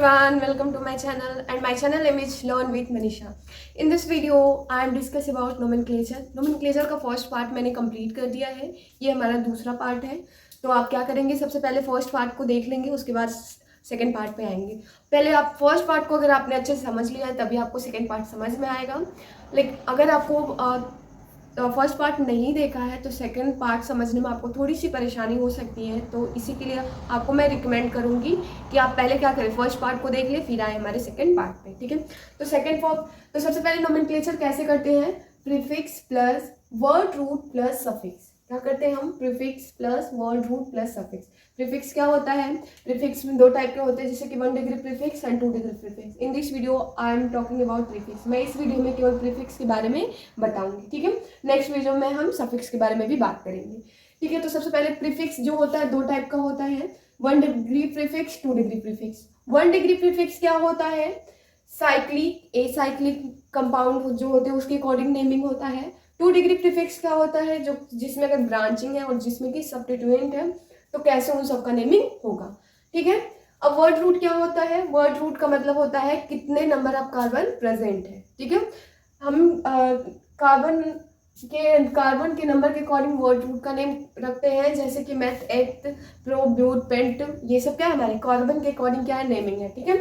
everyone, welcome to my channel and my channel name is Learn with Manisha. In this video I am discuss about nomenclature. Nomenclature का first part मैंने complete कर दिया है, ये हमारा दूसरा part है। तो आप क्या करेंगे, सबसे पहले फर्स्ट पार्ट को देख लेंगे, उसके बाद सेकंड पार्ट पे आएंगे। पहले आप फर्स्ट पार्ट को अगर आपने अच्छे से समझ लिया है तभी आपको सेकंड पार्ट समझ में आएगा। लेकिन अगर आपको फर्स्ट पार्ट नहीं देखा है तो सेकंड पार्ट समझने में आपको थोड़ी सी परेशानी हो सकती है। तो इसी के लिए आपको मैं रिकमेंड करूंगी कि आप पहले क्या करें, फर्स्ट पार्ट को देख ले फिर आए हमारे सेकंड पार्ट पे, ठीक है। तो सेकंड फॉर्म, तो सबसे पहले नोमेनक्लेचर कैसे करते हैं, prefix plus word root plus suffix. क्या करते हैं हम, prefix plus word root plus suffix. Prefix क्या होता है, प्रीफिक्स में दो टाइप के होते हैं, जैसे कि 1 degree prefix and 2 degree prefix. In this video I am talking about prefix. मैं इस वीडियो में केवल प्रीफिक्स के बारे में बताऊंगी, ठीक है। नेक्स्ट वीडियो में हम सफिक्स के बारे में भी बात करेंगे, ठीक है। तो सबसे पहले प्रीफिक्स जो होता है दो टाइप का होता है, 1 degree prefix, 2 degree prefix. 1 degree prefix क्या होता है, साइक्लिक, एसाइक्लिक कंपाउंड जो होते हैं उसके अकॉर्डिंग नेमिंग होता है। 2 डिग्री प्रीफिक्स क्या होता है, जो जिसमें अगर ब्रांचिंग है और जिसमें कि सब्स्टिट्यूएंट है तो कैसे उन सबका नेमिंग होगा, ठीक है। अब वर्ड रूट क्या होता है, वर्ड रूट का मतलब होता है कितने नंबर ऑफ कार्बन प्रेजेंट है, ठीक है। हम कार्बन के नंबर के अकॉर्डिंग वर्ड रूट का नेम रखते हैं, जैसे कि meth, eth, pro, but, pent, ये सब क्या है हमारे कार्बन के अकॉर्डिंग क्या है नेमिंग है, ठीक है।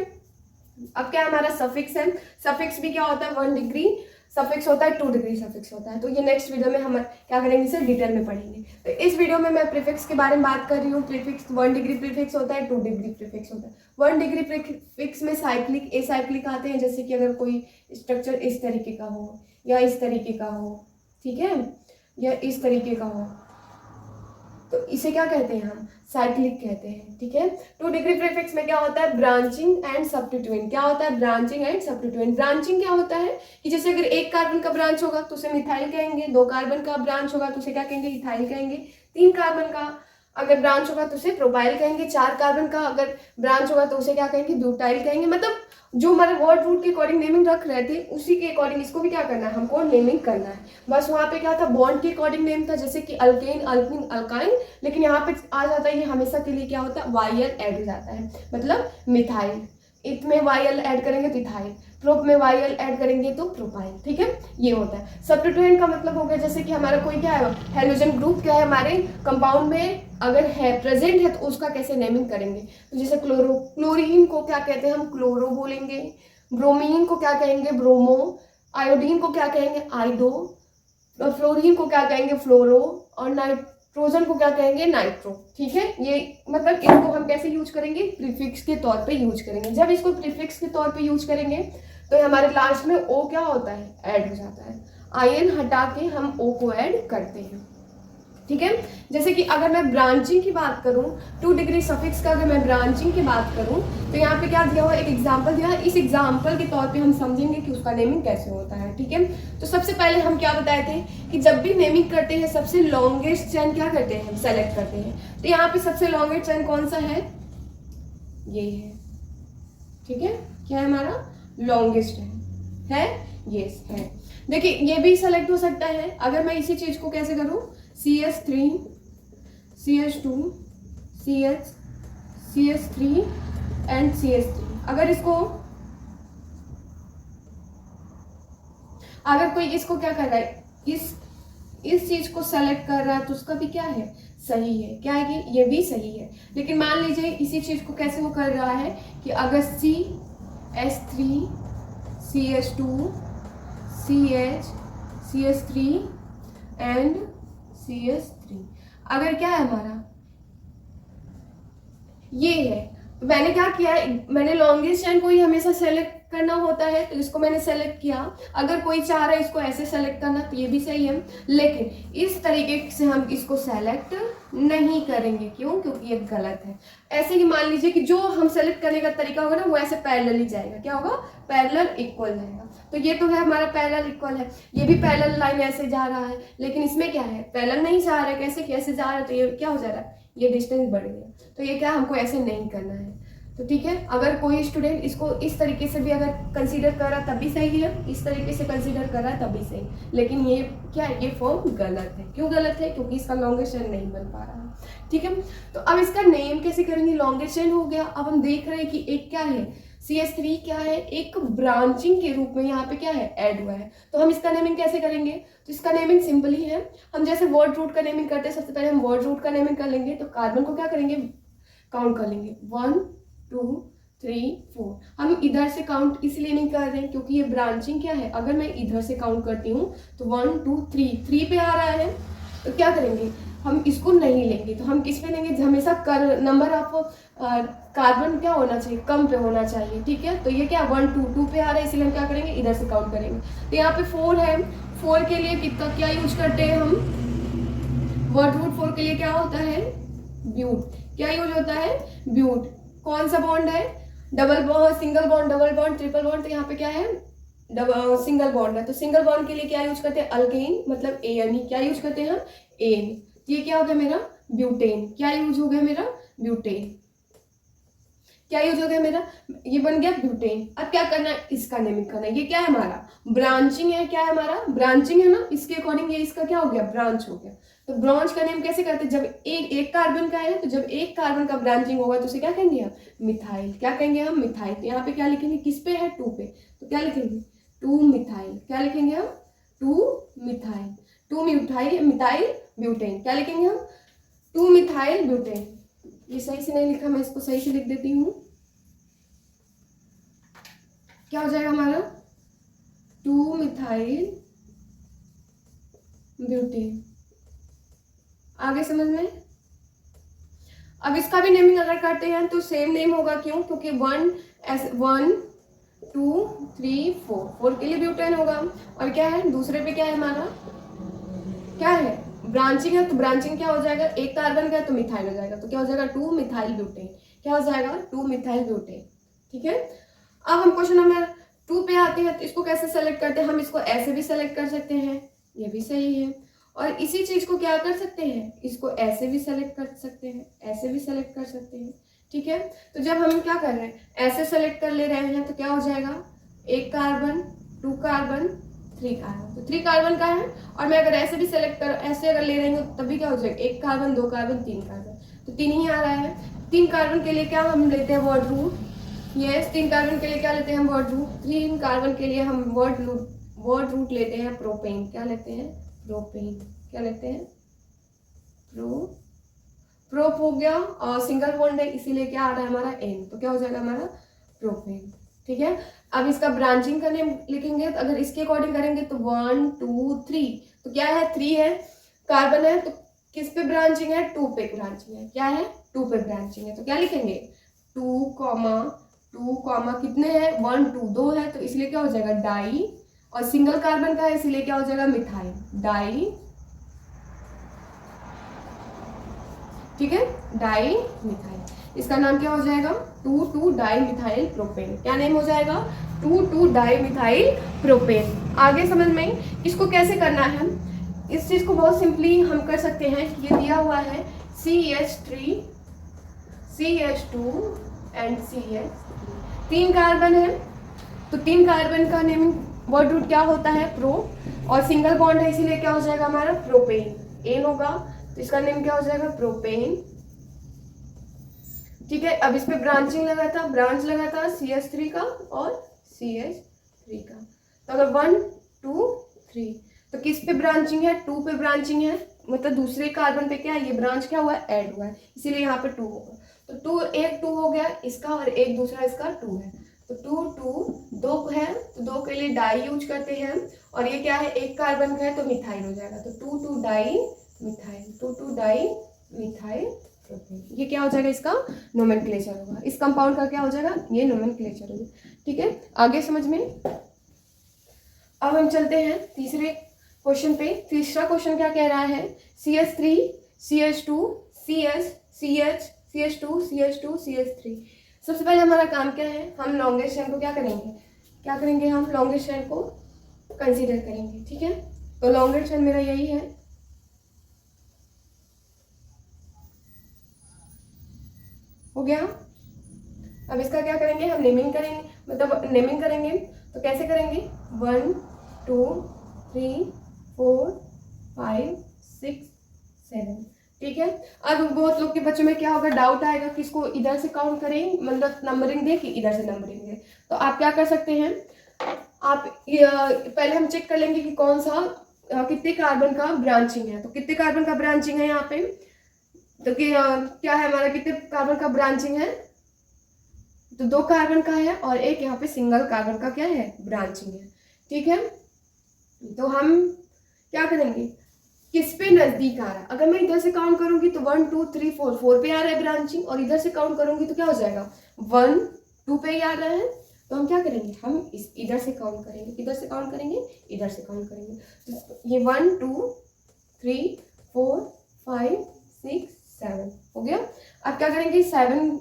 अब क्या हमारा सफिक्स है, सफिक्स भी क्या होता है, 1 डिग्री सफिक्स होता है, 2 डिग्री सफिक्स होता है। तो ये नेक्स्ट वीडियो में हम क्या करेंगे, इसे डिटेल में पढ़ेंगे। तो इस वीडियो में मैं प्रीफिक्स के बारे में बात कर रही हूँ। प्रीफिक्स 1 डिग्री प्रीफिक्स होता है, 2 डिग्री प्रीफिक्स होता है। 1 डिग्री प्रीफिक्स में साइक्लिक, एसाइक्लिक आते हैं, जैसे कि अगर कोई स्ट्रक्चर इस तरीके का हो या इस तरीके का हो, ठीक है, या इस तरीके का हो, तो इसे क्या कहते हैं हम, साइक्लिक कहते हैं, ठीक है। 2 डिग्री प्रीफिक्स में क्या होता है, ब्रांचिंग एंड सब्स्टिट्यूएंट। क्या होता है, ब्रांचिंग एंड सब्स्टिट्यूएंट। ब्रांचिंग क्या होता है कि जैसे अगर 1 कार्बन का ब्रांच होगा तो उसे मिथाइल कहेंगे, 2 कार्बन का ब्रांच होगा तो उसे क्या कहेंगे, इथाइल कहेंगे, 3 कार्बन का अगर ब्रांच होगा तो उसे प्रोपाइल कहेंगे, 4 कार्बन का अगर ब्रांच होगा तो उसे क्या कहेंगे, ब्यूटाइल कहेंगे। मतलब जो हमारे वर्ड रूट के अकॉर्डिंग नेमिंग रख रहे थे उसी के अकॉर्डिंग इसको भी क्या करना है, हमको नेमिंग करना है। बस वहाँ पे क्या था, बॉन्ड के अकॉर्डिंग नेम था, जैसे कि अल्केन, अल्किन, अल्काइन, लेकिन यहाँ पे आ जाता है ये हमेशा के लिए क्या होता है, वाईएल ऐड हो जाता है, मतलब मिथाइल। इत में वाईएल ऐड करेंगे तो इथाइल, प्रोप में वाईएल ऐड करेंगे तो प्रोपाइल, ठीक है, ये होता है। सब्स्टिट्यूएंट का मतलब हो गया जैसे कि हमारा कोई क्या है, हेलोजन ग्रुप क्या है हमारे कंपाउंड में अगर है प्रेजेंट है तो उसका कैसे नेमिंग करेंगे। तो जैसे क्लोरीन को क्या कहते हैं हम, क्लोरो बोलेंगे। ब्रोमीन को क्या कहेंगे, ब्रोमो। आयोडीन को क्या कहेंगे, आइडो। फ्लोरीन को क्या कहेंगे, फ्लोरो। और नाइट्रोजन को क्या कहेंगे, नाइट्रो, ठीक है। ये मतलब इसको हम कैसे यूज करेंगे, प्रीफिक्स के तौर पे यूज करेंगे। जब इसको प्रीफिक्स के तौर पे यूज करेंगे तो हमारे लास्ट में ओ क्या होता है, ऐड हो जाता है। आयन हटा के हम ओ को ऐड करते हैं, ठीक है। जैसे कि अगर मैं ब्रांचिंग की बात करूं, 2 डिग्री सफिक्स का अगर मैं ब्रांचिंग की बात करूं तो यहाँ पे क्या दिया हुआ, एक एग्जांपल दिया है। इस एग्जांपल के तौर पे हम समझेंगे कि उसका नेमिंग कैसे होता है, ठीक है। तो सबसे पहले हम क्या बताए थे कि जब भी नेमिंग करते हैं सबसे लॉन्गेस्ट चेन क्या करते हैं, हम सेलेक्ट करते हैं। तो यहाँ पे सबसे लॉन्गेस्ट चेन कौन सा है, ये है, ठीक है। क्या है हमारा लॉन्गेस्ट है यस है। देखिए ये भी सेलेक्ट हो सकता है। अगर मैं इसी चीज को कैसे करूं, CH3, CH2, CH, CH3 and CH3। अगर कोई इसको क्या कर रहा है, इस चीज को सेलेक्ट कर रहा है तो उसका भी क्या है, सही है। क्या है कि ये भी सही है। लेकिन मान लीजिए इसी चीज को कैसे वो कर रहा है कि अगर CH3, CH2, CH, CH3 and CH3, अगर क्या है हमारा ये है, तो मैंने क्या किया है, मैंने लॉन्गेस्ट चेन को ही हमेशा सेलेक्ट करना होता है तो इसको मैंने सेलेक्ट किया। अगर कोई चाह रहा है इसको ऐसे सेलेक्ट करना तो ये भी सही है, लेकिन इस तरीके से हम इसको सेलेक्ट नहीं करेंगे। क्यों, क्योंकि ये गलत है। ऐसे ही मान लीजिए कि जो हम सेलेक्ट करने का तरीका होगा ना वो ऐसे पैरेलल ही जाएगा। क्या होगा, पैरेलल इक्वल जाएगा। तो ये तो है हमारा पैरेलल इक्वल है, ये भी पैरेलल लाइन ऐसे जा रहा है, लेकिन इसमें क्या है, पैरेलल नहीं जा रहा है। कैसे जा रहा है, तो ये क्या हो जा रहा है, ये डिस्टेंस बढ़ गया। तो ये क्या हमको ऐसे नहीं करना है। तो ठीक है, अगर कोई स्टूडेंट इसको इस तरीके से भी अगर कंसीडर कर रहा तब भी सही है, इस तरीके से कंसीडर कर रहा है तब भी सही, लेकिन ये क्या है, ये फॉर्म गलत है। क्यों गलत है, क्योंकि इसका लॉन्गेस्ट चेन नहीं बन पा रहा है, ठीक है। तो अब इसका नेम कैसे करेंगे, लॉन्गेस्ट चेन हो गया। अब हम देख रहे हैं कि एक क्या है, CH3 क्या है, एक ब्रांचिंग के रूप में यहाँ पे क्या है, ऐड हुआ है। तो हम इसका नेमिंग कैसे करेंगे, तो इसका नेमिंग सिंपल ही है, हम जैसे वर्ड रूट का नेमिंग करते हैं, सबसे पहले हम वर्ड रूट का नेमिंग कर लेंगे। तो कार्बन को क्या करेंगे, काउंट कर लेंगे, 1 2 3 4। हम इधर से काउंट इसलिए नहीं कर रहे हैं क्योंकि ये ब्रांचिंग क्या है, अगर मैं इधर से काउंट करती हूँ तो 1 2 3 पे आ रहा है, तो क्या करेंगे, हम इसको नहीं लेंगे। तो हम किस पे लेंगे, हमेशा कर नंबर ऑफ कार्बन क्या होना चाहिए, कम पे होना चाहिए, ठीक है। तो ये क्या 1 2 2 पे आ रहा है, इसलिए हम क्या करेंगे, इधर से काउंट करेंगे। तो यहाँ पे 4 है, 4 के लिए कितना क्या यूज करते हैं हम, वर्ड रूट 4 के लिए क्या होता है, ब्यूट। क्या यूज होता है, ब्यूट। कौन सा बॉन्ड है, double bond, single bond, double bond, triple bond. तो यहाँ पे क्या है, डबल सिंगल बॉन्ड है। तो सिंगल बॉन्ड के लिए क्या यूज करते हैं, अल्केन, मतलब एन। क्या यूज करते हैं हम, एन। ये क्या हो गया मेरा, ब्यूटेन। क्या यूज हो गया मेरा, ब्यूटेन। क्या यूज हो गया मेरा, ये बन गया ब्यूटेन। अब क्या करना है, इसका नेमिंग करना है। ये क्या है हमारा, ब्रांचिंग है। क्या है हमारा, ब्रांचिंग है ना, इसके अकॉर्डिंग ये इसका क्या हो गया, ब्रांच हो गया। तो ब्रांच का नेम कैसे करते हैं, जब एक कार्बन का है, तो जब एक कार्बन का ब्रांचिंग होगा तो उसे क्या कहेंगे हम, मिथाइल। क्या कहेंगे हम, मिथाइल। तो यहाँ पे क्या लिखेंगे, किस पे है, 2 पे, तो क्या लिखेंगे, 2 मिथाइल। क्या लिखेंगे हम, 2 मिथाइल, 2 मिथाइल ब्यूटेन। क्या लिखेंगे हम, 2 मिथाइल ब्यूटेन। ये सही से नहीं लिखा, मैं इसको सही से लिख देती हूँ। क्या हो जाएगा हमारा, 2 मिथाइल ब्यूटेन। आगे समझ में। अब इसका भी नेमिंग अगर करते हैं तो सेम नेम होगा, क्यों, क्योंकि 1 2 3 4 के लिए ब्यूटेन होगा। और क्या है, दूसरे पे क्या है हमारा, क्या है, ब्रांचिंग है। तो ब्रांचिंग क्या हो जाएगा, एक कार्बन का है तो मिथाइल हो जाएगा। तो क्या हो जाएगा, 2 मिथाइल ब्यूटेन। क्या हो जाएगा, 2 मिथाइल ब्यूटेन, ठीक है। अब हम क्वेश्चन नंबर 2 पे आते हैं। तो इसको कैसे सेलेक्ट करते हैं, हम इसको ऐसे भी सेलेक्ट कर सकते हैं, ये भी सही है। और इसी चीज को क्या कर सकते हैं, इसको ऐसे भी सेलेक्ट कर सकते हैं, ऐसे भी सेलेक्ट कर सकते हैं, ठीक है। तो जब हम क्या कर रहे हैं, ऐसे सेलेक्ट कर ले रहे हैं, तो क्या हो जाएगा, एक कार्बन, 2 कार्बन, 3 कार्बन। तो 3 कार्बन का है। और मैं अगर ऐसे भी सेलेक्ट कर, ऐसे अगर ले रही हूँ तब भी क्या हो जाएगा, एक कार्बन, 2 कार्बन, 3 कार्बन। तो 3 ही आ रहा है। 3 कार्बन के लिए क्या हम लेते हैं, वर्ड रूट। यस, 3 कार्बन के लिए क्या लेते हैं हम, वर्ड रूट। 3 कार्बन के लिए हम वर्ड रूट लेते हैं प्रोपेन। क्या लेते हैं, प्रोपेन। क्या लेते हैं, प्रोप हो गया, और सिंगल बॉन्ड है इसीलिए क्या आ रहा है हमारा, एन। तो क्या हो जाएगा हमारा, प्रोपेन, ठीक है। अब इसका ब्रांचिंग का नेम लिखेंगे, तो अगर इसके अकॉर्डिंग करेंगे तो 1 2 3। तो क्या है, 3 है, कार्बन है, तो किस पे ब्रांचिंग है, 2 पे ब्रांचिंग है। क्या है, 2 पे ब्रांचिंग है। तो क्या लिखेंगे, 2 कॉमा कितने हैं, 1 2 2 है, तो इसलिए क्या हो जाएगा, डाई। और सिंगल कार्बन का है इसीलिए क्या हो जाएगा, मिथाइल, डाई, ठीक है, डाई मिथाइल। इसका नाम क्या हो जाएगा, 2 डाई मिथाइल प्रोपेन। क्या नेम हो जाएगा, 2 डाई मिथाइल प्रोपेन। आगे समझ में इसको कैसे करना है, इस चीज को बहुत सिंपली हम कर सकते हैं। ये दिया हुआ है CH3 CH2 and CH3, 3 carbon है, तो 3 कार्बन का नेम वर्ड रूट क्या होता है, प्रो। और सिंगल बॉन्ड है इसीलिए क्या हो जाएगा हमारा, प्रोपेन, एन होगा। तो इसका नेम क्या हो जाएगा, प्रोपेन, ठीक है। अब इस पे ब्रांचिंग लगा था, ब्रांच लगा था CH3 का और CH3 का। तो अगर 1 2 3, तो किस पे ब्रांचिंग है, 2 पे ब्रांचिंग है, मतलब दूसरे कार्बन पे क्या है, ये ब्रांच क्या हुआ है, ऐड हुआ है, इसीलिए यहाँ पे 2 होगा। तो 2 एक 2 हो गया इसका, और एक दूसरा इसका 2 है। तो 2 है, तो 2 के लिए डाई यूज करते हैं। और ये क्या है, एक कार्बन का है तो मिथाइल हो जाएगा। तो 2 di methyl, 2 di methyl propane. ये क्या हो जाएगा, इसका नोमेनक्लेचर होगा। इस कंपाउंड का क्या हो जाएगा, ये नोमेनक्लेचर होगा, ठीक है। आगे समझ में। अब हम चलते हैं तीसरे क्वेश्चन पे। तीसरा क्वेश्चन क्या कह रहा है, CH3 CH2 CH2 CH3। सबसे पहले हमारा काम क्या है, हम लॉन्गेस्ट चेन को क्या करेंगे, हम लॉन्गेस्ट चेन को कंसीडर करेंगे, ठीक है। तो लॉन्गेस्ट चेन मेरा यही है, हो गया। अब इसका क्या करेंगे, हम नेमिंग करेंगे, मतलब नेमिंग करेंगे। तो कैसे करेंगे, 1 2 3 4 5 6 7, ठीक है। अब बहुत लोग के बच्चों में क्या होगा, डाउट आएगा कि इसको इधर से काउंट करें, मतलब नंबरिंग दे कि इधर से नंबरिंग दे। तो आप क्या कर सकते हैं, आप पहले हम चेक कर लेंगे कि कौन सा कितने कार्बन का ब्रांचिंग है। तो कितने कार्बन का ब्रांचिंग है यहाँ पे, तो क्या है हमारा, कितने कार्बन का ब्रांचिंग है, तो 2 कार्बन का है और एक यहाँ पे सिंगल कार्बन का क्या है, ब्रांचिंग है। ठीक है, तो हम क्या करेंगे, किस पे नजदीक आ रहा है। अगर मैं इधर से काउंट करूंगी तो 1 2 3 4 4 पे आ रहा है ब्रांचिंग, और इधर से काउंट करूंगी तो क्या हो जाएगा, 1 2 पे ही आ रहा है। तो हम क्या करेंगे, हम इस इधर से काउंट करेंगे, इधर से काउंट करेंगे, इधर से काउंट करेंगे। तो ये 1 2 3 4 5 6 7 हो गया। अब क्या करेंगे, 7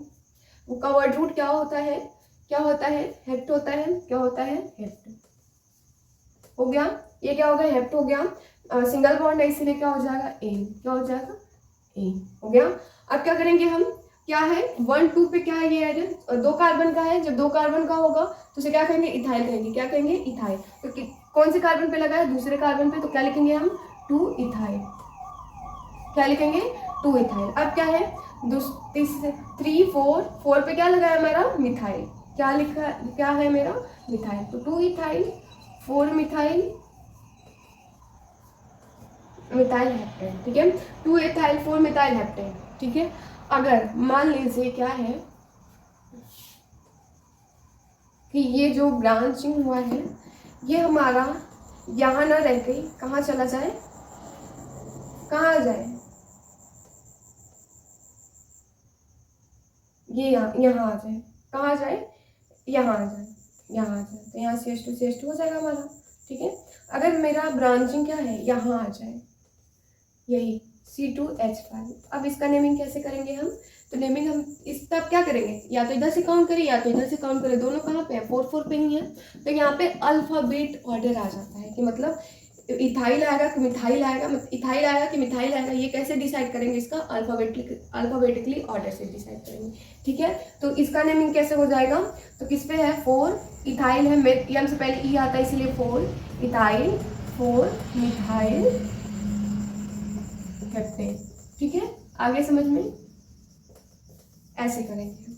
का वर्ड रूट क्या होता है, क्या होता है, हेप्ट होता है। क्या होता है, हेप्ट हो गया। ये क्या हो गया, हेप्ट हो गया। सिंगल बॉन्ड है इसीलिए क्या हो जाएगा, एन। क्या हो जाएगा, एन हो गया। अब क्या करेंगे हम, क्या है 1 2 पे क्या है, ये है 2 कार्बन का है। जब 2 कार्बन का होगा तो उसे क्या कहेंगे, इथाइल कहेंगे। क्या कहेंगे, इथाइल। तो कौन से कार्बन पे लगा है, दूसरे कार्बन पे, तो क्या लिखेंगे हम, 2 इथाइल। क्या लिखेंगे, 2 इथाइल। अब क्या है, 3 4 4 पे क्या लगा है हमारा, मिथाइल। क्या लिखा, क्या है मेरा, मिथाइल। तो 2 इथाइल 4 मिथाइल, मिथाइल हेप्टेन। ठीक है, 2 इथाइल 4 मिथाइल हेप्टेन। ठीक है, अगर मान लीजिए क्या है कि ये जो ब्रांचिंग हुआ है ये हमारा यहाँ ना रह गई, कहाँ चला जाए, कहाँ जाए, ये यहाँ आ जाए, कहाँ जाए, यहाँ आ जाए, यहाँ आ जाए। तो यहाँ CH2 हो जाएगा हमारा। ठीक है, अगर मेरा ब्रांचिंग क्या है, यहाँ आ जाए, यही C2H5। अब इसका नेमिंग कैसे करेंगे हम, तो नेमिंग हम इस तब क्या करेंगे, या तो इधर से काउंट करें या तो इधर से काउंट करें, दोनों कहाँ पे है, 4 4 पे ही है। तो यहाँ पे अल्फाबेट ऑर्डर आ जाता है कि मतलब इथाइल आएगा कि मिथाइल आएगा, इथाइल आएगा कि मिथाइल आएगा, ये कैसे डिसाइड करेंगे, इसका अल्फाबेटिकली ऑर्डर से डिसाइड करेंगे। ठीक है, तो इसका नेमिंग कैसे हो जाएगा, तो किस पे है, 4 इथाइल है, एम से पहले ई आता है इसीलिए 4 इथाइल 4 मिथाइल हेप्टेन। ठीक है, आगे समझ में, ऐसे करेंगे।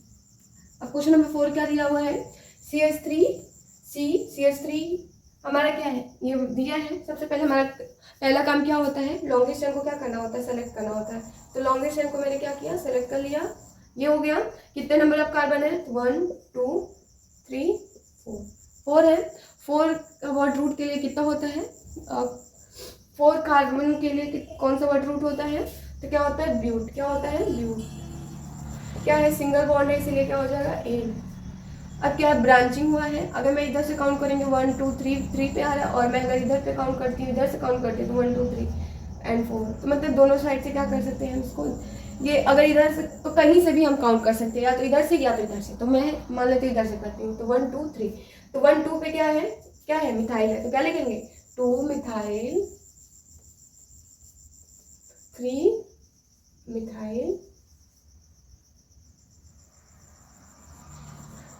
अब क्वेश्चन नंबर 4 क्या दिया हुआ है, CH3 हमारा क्या है, ये दिया है। सबसे पहले हमारा पहला काम क्या होता है, लॉन्गेस्ट चेन को क्या करना होता है, सेलेक्ट करना होता है। तो लॉन्गेस्ट चेन को मैंने क्या किया, सेलेक्ट कर लिया। ये हो गया, कितने नंबर ऑफ कार्बन है, 1 2 3 4 है। 4 का वर्ड रूट के लिए कितना होता है, 4 कार्बन के लिए कौन सा वर्ड रूट होता है, तो क्या होता है, ब्यूट। क्या होता है, ब्यूट। क्या है, सिंगल बॉन्ड है इसीलिए क्या हो जाएगा, एन। अब क्या है, ब्रांचिंग हुआ है। अगर मैं इधर से काउंट करेंगे 1 2 3 पे आ रहा है, और मैं अगर इधर पे काउंट करती हूँ, इधर से काउंट करती हूँ तो 1 2 3 एंड 4। तो मतलब दोनों साइड से क्या कर सकते हैं इसको, ये अगर इधर से तो कहीं से भी हम काउंट कर सकते हैं, या तो इधर से या तो इधर से। तो मैं मान लेते इधर से करती हूँ, तो 1 2 3। तो 1 2 पे क्या है, क्या है, मिथाइल है। तो क्या लिखेंगे, 2 methyl 3 methyl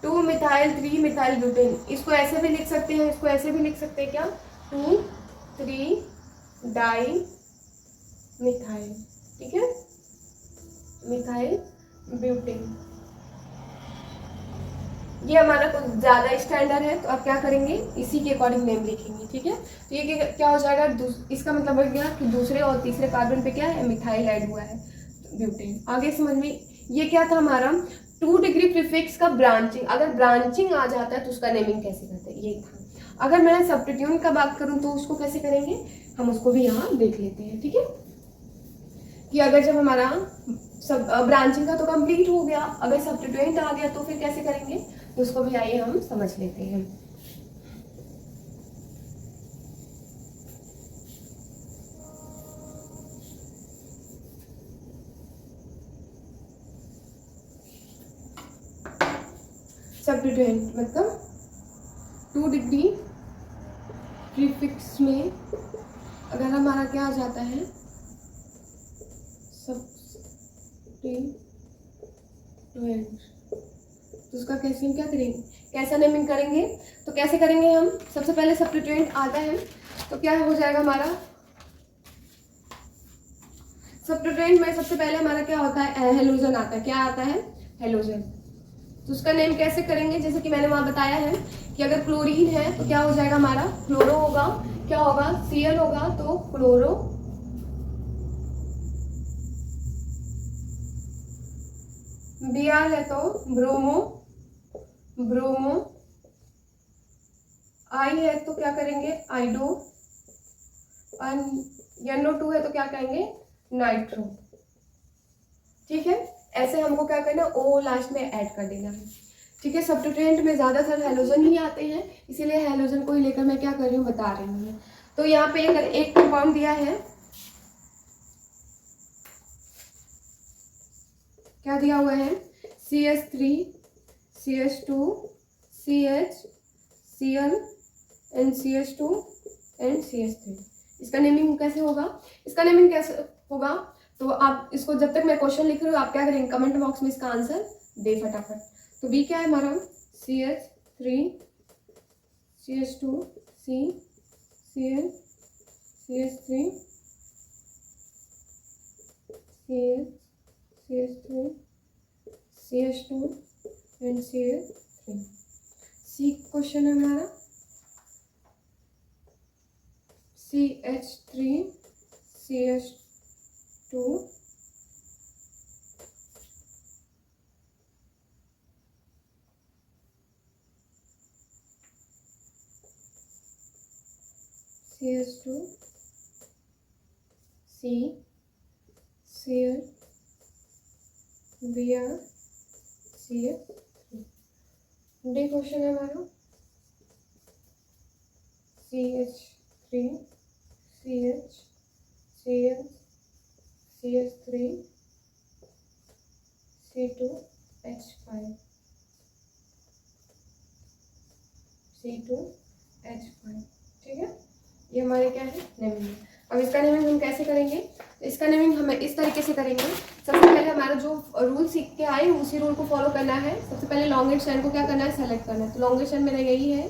2 methyl 3 methyl butane. इसको ऐसे भी लिख सकते हैं, इसको ऐसे भी लिख सकते हैं, क्या, 2 3 डाई मिथाइल। ठीक है, मिथाइल ब्यूटेन। ये हमारा कुछ ज़्यादा स्टैंडर्ड है, तो आप क्या करेंगे, इसी के अकॉर्डिंग नेम लिखेंगे। ठीक है, तो ये क्या हो जाएगा, इसका मतलब हो गया कि दूसरे और तीसरे कार्बन पे क्या है, मिथाइल ऐड हुआ है, ब्यूटेन। आगे समझ में, ये क्या था हमारा 2 डिग्री प्रीफिक्स का ब्रांचिंग। अगर ब्रांचिंग आ जाता है तो उसका नेमिंग कैसे करते हैं, ये था। अगर मैं सब्स्टिट्यूट का बात करूँ तो उसको कैसे करेंगे, हम उसको भी यहाँ देख लेते हैं। ठीक है, कि अगर जब हमारा सब ब्रांचिंग का तो कंप्लीट हो गया, अगर सब्स्टिट्यूएंट आ गया तो फिर कैसे करेंगे, तो उसको भी आइए हम समझ लेते हैं। सब्स्टिट्यूएंट मतलब 2 डिग्री प्रीफिक्स में अगर हमारा क्या आ जाता है, सब्स्टिट्यूएंट, तो उसका कैसे हम क्या करेंगे, कैसा नेमिंग करेंगे, तो कैसे करेंगे हम, सबसे पहले सब्स्टिट्यूएंट आता है तो क्या हो जाएगा हमारा, सब्स्टिट्यूएंट में सबसे पहले हमारा क्या होता है, हेलोजन आता है। क्या आता है, हेलोजन। तो उसका नेम कैसे करेंगे, जैसे कि मैंने वहां बताया है कि अगर क्लोरीन है तो क्या हो जाएगा हमारा, क्लोरो होगा। क्या होगा, Cl होगा तो क्लोरो, Br है तो ब्रोमो, ब्रोमो, I है तो क्या करेंगे, आइडो, NO2 है तो क्या कहेंगे, नाइट्रो। ठीक है, ऐसे हमको क्या करना, O लास्ट में ऐड कर देना है। ठीक है, सब्स्टिट्यूएंट में ज्यादातर हेलोजन ही आते हैं, इसीलिए हेलोजन को ही लेकर मैं क्या कर रही हूँ, बता रही हूँ। तो यहाँ पे अगर एक कंपाउंड दिया है, क्या दिया हुआ है, CH3 CH2 CH Cl and CH2 and CH3। इसका नेमिंग कैसे होगा, इसका नेमिंग कैसे होगा, तो आप इसको जब तक मैं क्वेश्चन लिख रही हूँ आप क्या करेंगे, कमेंट बॉक्स में इसका आंसर दे फटाफट। तो बी क्या है हमारा, CH3 CH2 C Cl CH3 CH CH3 CH2 and CH3। C question है हमारा, CH3 CH2 CH2 C Cl Br CH3। D question है हमारा, CH3 CH Cl CH3 C2H5 C2H5। ठीक है, ये हमारे क्या है, नेमिंग। अब इसका नेमिंग हम कैसे करेंगे, इसका नेमिंग हम इस तरीके से करेंगे। सबसे पहले हमारा जो रूल सीख के आए उसी रूल को फॉलो करना है। सबसे पहले लॉन्गेस्ट चैन को क्या करना है, सेलेक्ट करना है। तो लॉन्गेस्ट चैन मेरा यही है,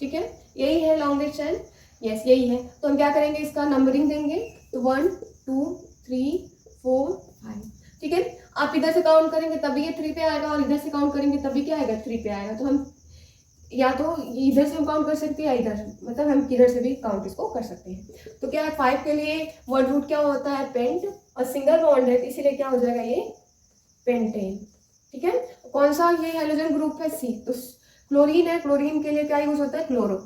ठीक है, यही है लॉन्गेस्ट चैन, यस यही है। तो हम क्या करेंगे, इसका नंबरिंग देंगे, तो 1 2 3 4 5। ठीक है, आप इधर से काउंट करेंगे तभी ये 3 पे आएगा, और इधर से काउंट करेंगे तभी क्या आएगा, 3 पे आएगा। तो हम या तो इधर से हम काउंट कर सकते हैं या इधर, मतलब हम किधर से भी काउंट इसको कर सकते हैं। तो क्या है, 5 के लिए वर्ड रूट क्या होता है, पेंट, और सिंगल बॉन्ड है इसीलिए क्या हो जाएगा, ये पेंटेन। ठीक है, कौन सा ये हेलोजन ग्रुप है, सी। तो क्लोरीन है, क्लोरीन के लिए क्या यूज होता है, क्लोरो।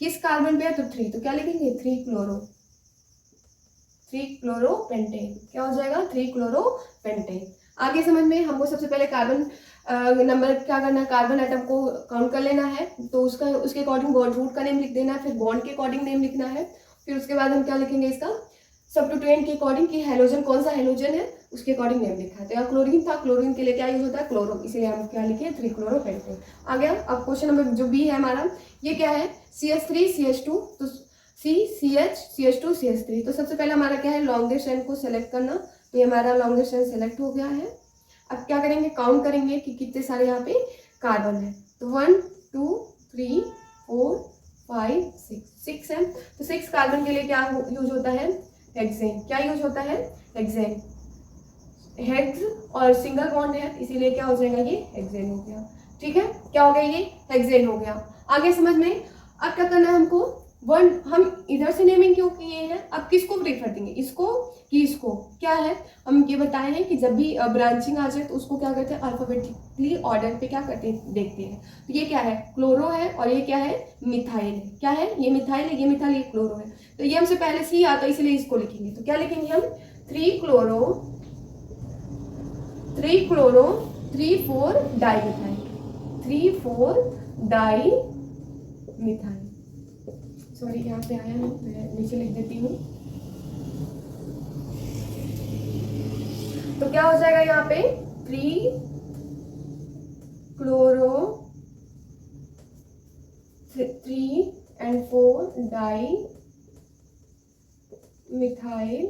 किस कार्बन पे है, तो 3, तो क्या लिखेंगे, 3 क्लोरो, 3 क्लोरो पेंटेन। क्या हो जाएगा, 3 क्लोरो पेंटेन। आगे समझ में, हमको सबसे पहले कार्बन नंबर क्या करना है, कार्बन एटम को काउंट कर लेना है। तो उसके अकॉर्डिंग बॉन्ड रूट का नेम लिख देना है, फिर बॉन्ड के अकॉर्डिंग नेम लिखना है। फिर उसके बाद हम क्या लिखेंगे, इसका सब्स्टिट्यूएंट के अकॉर्डिंग कि हेलोजन कौन सा हेलोजन है उसके अकॉर्डिंग नेम लिखा है। तो यहाँ क्लोरीन था, क्लोरीन के लिए क्या यूज होता है, क्लोरो, इसीलिए हम क्या लिखे, 3 क्लोरो पेंटेन। आ गया। अब क्वेश्चन नंबर जो बी है हमारा, ये क्या है, CH3 CH2, तो CH CH2 CH3। तो सबसे पहले हमारा क्या है, लॉन्गेस्ट चेन को सेलेक्ट करना। तो ये हमारा लॉन्गेस्ट चेन सेलेक्ट हो गया है। अब क्या करेंगे, काउंट करेंगे कि कितने सारे यहाँ पे कार्बन है। तो 1 2 3 4 5 6 है। तो 6 कार्बन के लिए क्या यूज होता है, हेक्सेन। क्या यूज होता है, हेक्सेन। हेक्स और सिंगल बॉन्ड है इसीलिए क्या हो जाएगा, ये हेक्सेन हो गया। ठीक है, क्या हो गया, ये हेक्सेन हो गया। आगे समझ में। अब क्या करना है हमको, वन हम इधर से नेमिंग क्यों किए हैं, अब किसको प्रेफर देंगे, इसको कि इसको। क्या है, हम ये बताए हैं कि जब भी ब्रांचिंग आ जाए तो उसको क्या करते हैं, अल्फाबेटिकली ऑर्डर पे क्या करते हैं, देखते हैं। तो ये क्या है, क्लोरो है, और ये क्या है, मिथाइल है। क्या है, ये मिथाइल है, ये मिथाइल, ये क्लोरो है। तो ये हमसे पहले सी आता है इसलिए इसको लिखेंगे। तो क्या लिखेंगे हम, 3 chloro 3 4 di methyl, 3 4 di methyl. Sorry यहाँ पे आया नहीं, मैं नीचे लिख देती हूँ। तो क्या हो जाएगा यहाँ पे, 3 क्लोरो 3 and 4 डाई मिथाइल।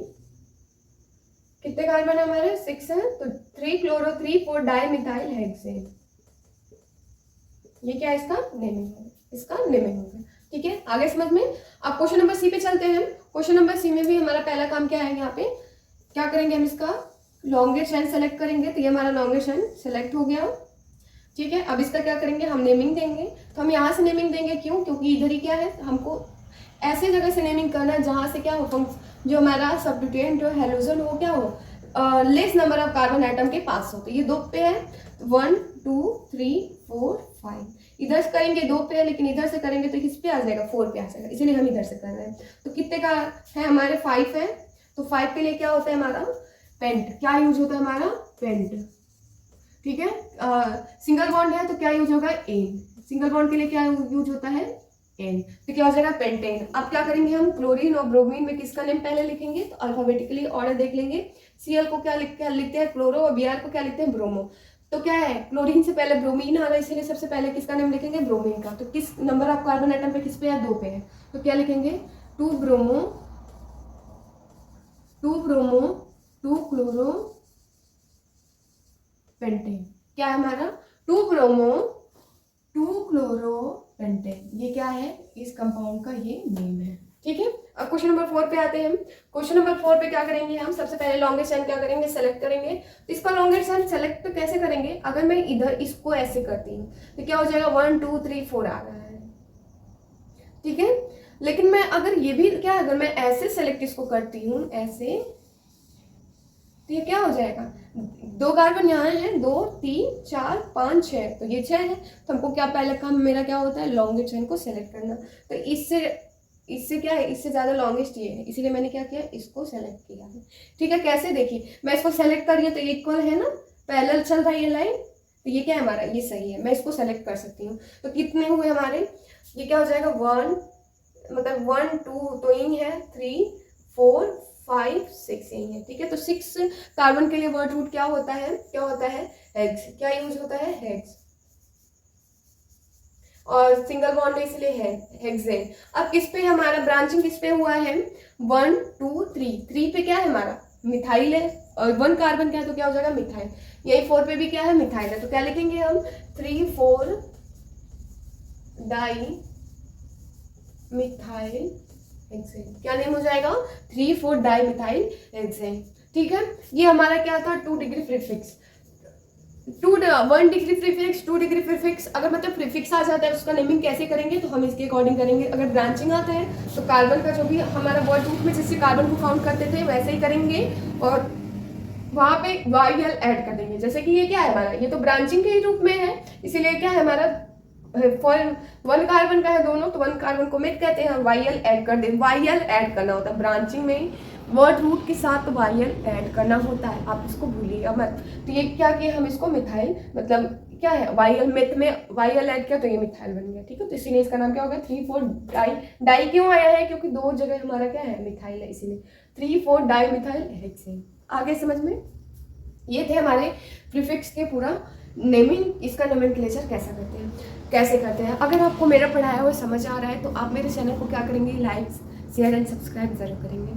कितने कार्बन है हमारे, 6 है। तो 3 क्लोरो 3 4 डाई मिथाइल हेक्सेन। ये क्या है, इसका नेमिंग है, इसका नेमिंग होगा। ठीक है, आगे समझ में। अब क्वेश्चन नंबर सी पे चलते हैं। क्वेश्चन नंबर सी में भी हमारा पहला काम क्या है, यहाँ पे क्या करेंगे हम, इसका लॉन्गेस्ट एंड सेलेक्ट करेंगे, तो ये हमारा लॉन्गेस्ट एंड सेलेक्ट हो गया। ठीक है, अब इसका क्या करेंगे, हम नेमिंग देंगे। तो हम यहाँ से नेमिंग देंगे, क्यों, क्योंकि इधर ही क्या है, हमको ऐसे जगह से नेमिंग करना है जहाँ से क्या हो, जो हमारा सब्स्टिट्यूएंट हो, हेलोजन हो, क्या हो, less number of carbon atom के पास हो। तो ये 2 पे है, 1 2 3 4 5। इधर से करेंगे 2 पे है, लेकिन इधर से करेंगे तो किस पे आ जाएगा, 4 पे आ जाएगा, इसीलिए हम इधर से कर रहे हैं। तो कितने का है हमारे, 5 है। तो 5 के लिए क्या होता है हमारा, पेंट। क्या यूज होता है हमारा, पेंट। ठीक है, सिंगल बॉन्ड है तो क्या यूज होगा, एन। सिंगल बॉन्ड के लिए क्या यूज होता है, एन। तो क्या हो जाएगा, पेंटेन। अब क्या करेंगे हम, क्लोरीन और ब्रोमीन में किसका नेम पहले लिखेंगे, तो अल्फाबेटिकली ऑर्डर देख लेंगे। Cl को क्या लिखते हैं, क्लोरो, और Br को क्या लिखते हैं, ब्रोमो। तो क्या है, क्लोरीन से पहले ब्रोमीन आ रहा है, इसीलिए सबसे पहले किसका नेम लिखेंगे, ब्रोमीन का। तो किस नंबर ऑफ कार्बन एटम पे किस पे है, 2 पे है। तो क्या लिखेंगे, 2 ब्रोमो 2 क्लोरो पेंटेन। क्या है हमारा, 2 ब्रोमो 2 क्लोरो पेंटेन। ये क्या है, इस कंपाउंड का ये नेम है। ठीक है, अब क्वेश्चन नंबर 4 पे आते हैं हम। क्वेश्चन नंबर 4 पे क्या करेंगे हम, सबसे पहले लॉन्गेस्ट एंड क्या करेंगे, सेलेक्ट करेंगे। तो इसका लॉन्गेस्ट एंड सेलेक्ट तो कैसे करेंगे, अगर मैं इधर इसको ऐसे करती हूँ तो क्या हो जाएगा, 1 2 3 4 आ रहा है। ठीक है, लेकिन मैं अगर ये भी क्या, अगर मैं ऐसे सेलेक्ट इसको करती हूँ ऐसे, तो ये क्या हो जाएगा, 2 कार्बन यहाँ है, 2 3 4 5 6, तो ये 6 है। तो हमको क्या, पहले काम मेरा क्या होता है, लॉन्गेस्ट एंड को सेलेक्ट करना। तो इससे क्या है, इससे ज़्यादा लॉन्गेस्ट ये है, इसीलिए मैंने क्या किया, इसको सेलेक्ट किया है। ठीक है, कैसे, देखिए मैं इसको सेलेक्ट कर रही हूँ तो इक्वल है ना, पैरेलल चल रहा है ये लाइन, तो ये क्या है हमारा, ये सही है, मैं इसको सेलेक्ट कर सकती हूँ। तो कितने हुए हमारे, ये क्या हो जाएगा, 1 मतलब 1 2 तो यही है, 3 4 5 6 यही है। ठीक है, तो 6 कार्बन के लिए वर्ड रूट क्या होता है, हेक्स। क्या यूज होता है, हेक्स। और सिंगल बॉन्ड है इसलिए है हेक्सेन। अब किस पे हमारा ब्रांचिंग किस पे हुआ है, 1 2 3 पे क्या है हमारा, मिथाइल है, और 1 कार्बन क्या है तो क्या हो जाएगा, मिथाइल। यही 4 पे भी क्या है, मिथाइल है। तो क्या लिखेंगे हम, 3 4 डाई मिथाइल हेक्सेन। क्या नेम हो जाएगा, 3 4 डाई मिथाइल हेक्सेन। ठीक है, ये हमारा क्या था, 2 degree prefix, 1 degree prefix, 2 degree prefix. अगर मतलब प्रीफिक्स आ जाता है उसका नेमिंग कैसे करेंगे, तो हम इसके अकॉर्डिंग करेंगे। अगर ब्रांचिंग आता है तो कार्बन का जो भी हमारा वर्ड रूट में जिससे कार्बन को काउंट करते थे वैसे ही करेंगे, और वहां पे YL ऐड कर देंगे। जैसे कि ये क्या है हमारा, ये तो ब्रांचिंग के रूप में है, इसीलिए क्या है हमारा, फॉर 1 कार्बन का है दोनों, तो 1 कार्बन को मिट कहते हैं, YL ऐड कर दें। YL ऐड करना होता है ब्रांचिंग में, वर्ड रूट के साथ तो YL ऐड करना होता है, आप इसको भूलिएगा मत। तो ये क्या किया, हम इसको मिथाइल, मतलब क्या है, YL मिथ में YL ऐड किया तो ये मिथाइल बन गया। ठीक है, तो इसीलिए इसका नाम क्या होगा, 3 4 डाई। डाई क्यों आया है, क्योंकि 2 जगह हमारा क्या है, मिथाइल है, इसीलिए 3 4 डाई मिथाइल हेक्सेन। आगे समझ में, ये थे हमारे प्रीफिक्स के पूरा नेमिंग, इसका नोमेनक्लेचर कैसे करते हैं। अगर आपको मेरा पढ़ाया हुआ समझ आ रहा है तो आप मेरे चैनल को क्या करेंगे, लाइक शेयर एंड सब्सक्राइब जरूर करेंगे।